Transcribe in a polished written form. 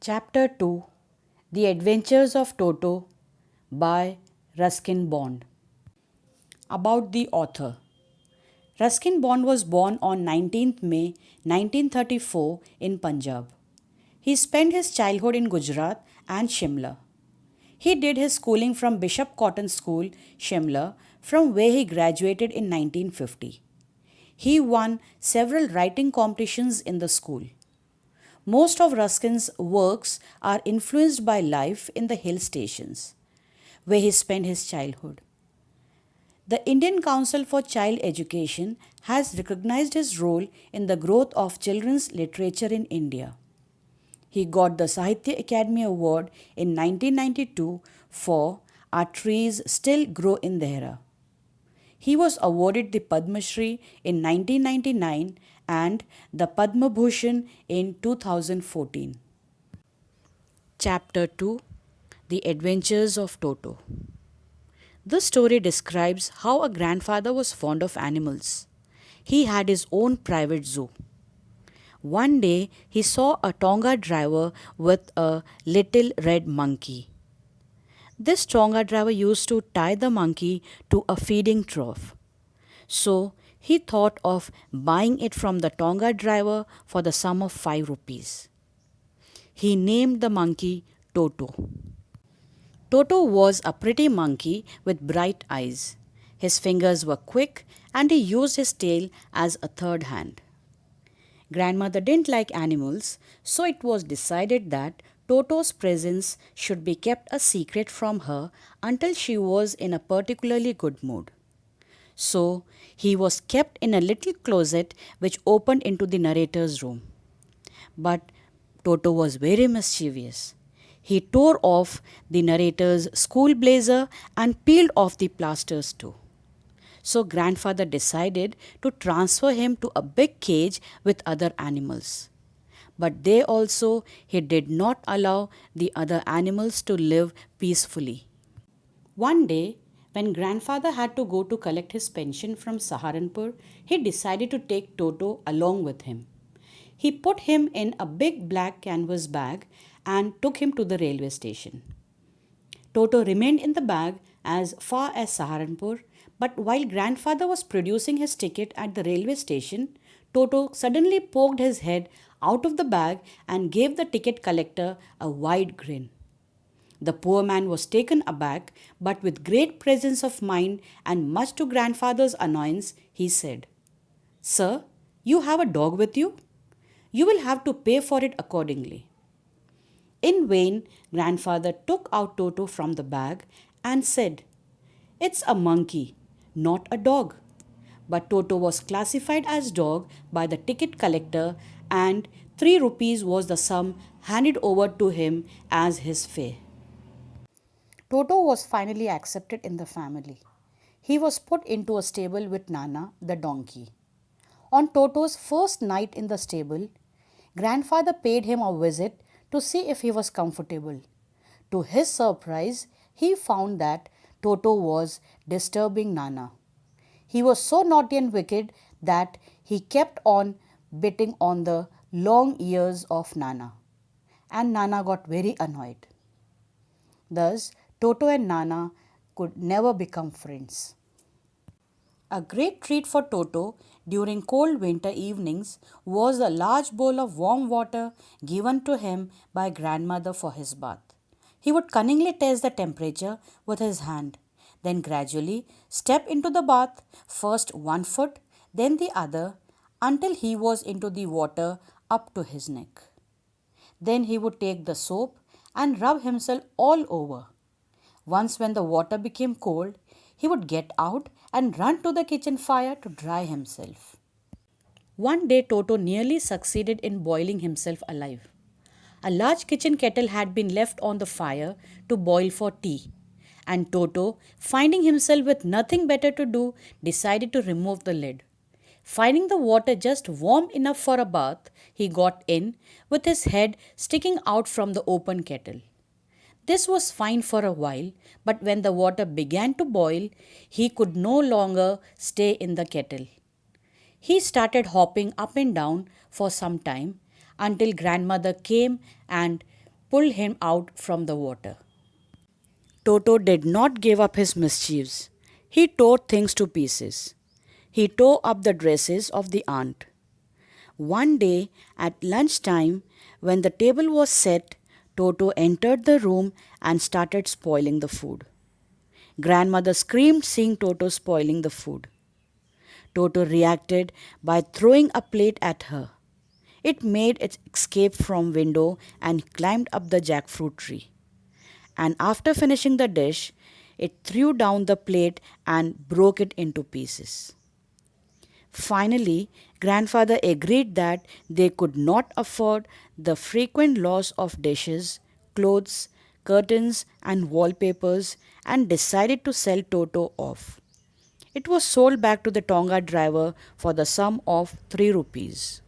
Chapter 2 The Adventures of Toto by Ruskin Bond. About the author. Ruskin Bond was born on 19th May 1934 in Punjab. He spent his childhood in Gujarat and Shimla. He did his schooling from Bishop Cotton School, Shimla, from where he graduated in 1950. He won several writing competitions in the school. Most of Ruskin's works are influenced by life in the hill stations, where he spent his childhood. The Indian Council for Child Education has recognized his role in the growth of children's literature in India. He got the Sahitya Academy Award in 1992 for Our Trees Still Grow in Dehra. He was awarded the Padma Shri in 1999 and the Padma Bhushan in 2014. Chapter 2 The Adventures of Toto. This story describes how a grandfather was fond of animals. He had his own private zoo. One day he saw a Tonga driver with a little red monkey. This Tonga driver used to tie the monkey to a feeding trough. So he thought of buying it from the Tonga driver for the sum of 5 rupees. He named the monkey Toto. Toto was a pretty monkey with bright eyes. His fingers were quick and he used his tail as a third hand. Grandmother didn't like animals, so it was decided that Toto's presence should be kept a secret from her until she was in a particularly good mood. So he was kept in a little closet which opened into the narrator's room. But Toto was very mischievous. He tore off the narrator's school blazer and peeled off the plasters too. So grandfather decided to transfer him to a big cage with other animals. But there also he did not allow the other animals to live peacefully. One day, when grandfather had to go to collect his pension from Saharanpur, he decided to take Toto along with him. He put him in a big black canvas bag and took him to the railway station. Toto remained in the bag as far as Saharanpur, but while grandfather was producing his ticket at the railway station, Toto suddenly poked his head out of the bag and gave the ticket collector a wide grin. The poor man was taken aback, but with great presence of mind and much to grandfather's annoyance, he said, "Sir, you have a dog with you? You will have to pay for it accordingly." In vain, grandfather took out Toto from the bag and said, "It's a monkey, not a dog." But Toto was classified as dog by the ticket collector and 3 rupees was the sum handed over to him as his fare. Toto was finally accepted in the family. He was put into a stable with Nana, the donkey. On Toto's first night in the stable, grandfather paid him a visit to see if he was comfortable. To his surprise, he found that Toto was disturbing Nana. He was so naughty and wicked that he kept on biting on the long ears of Nana, and Nana got very annoyed. Thus, Toto and Nana could never become friends. A great treat for Toto during cold winter evenings was a large bowl of warm water given to him by grandmother for his bath. He would cunningly test the temperature with his hand, then gradually step into the bath, first one foot, then the other, until he was into the water up to his neck. Then he would take the soap and rub himself all over. Once when the water became cold, he would get out and run to the kitchen fire to dry himself. One day Toto nearly succeeded in boiling himself alive. A large kitchen kettle had been left on the fire to boil for tea, and Toto, finding himself with nothing better to do, decided to remove the lid. Finding the water just warm enough for a bath, he got in with his head sticking out from the open kettle. This was fine for a while, but when the water began to boil, he could no longer stay in the kettle. He started hopping up and down for some time until grandmother came and pulled him out from the water. Toto did not give up his mischiefs. He tore things to pieces. He tore up the dresses of the aunt. One day at lunchtime, when the table was set, Toto entered the room and started spoiling the food. Grandmother screamed seeing Toto spoiling the food. Toto reacted by throwing a plate at her. It made its escape from window and climbed up the jackfruit tree. And after finishing the dish, it threw down the plate and broke it into pieces. Finally, grandfather agreed that they could not afford the frequent loss of dishes, clothes, curtains, and wallpapers and decided to sell Toto off. It was sold back to the Tonga driver for the sum of 3 rupees.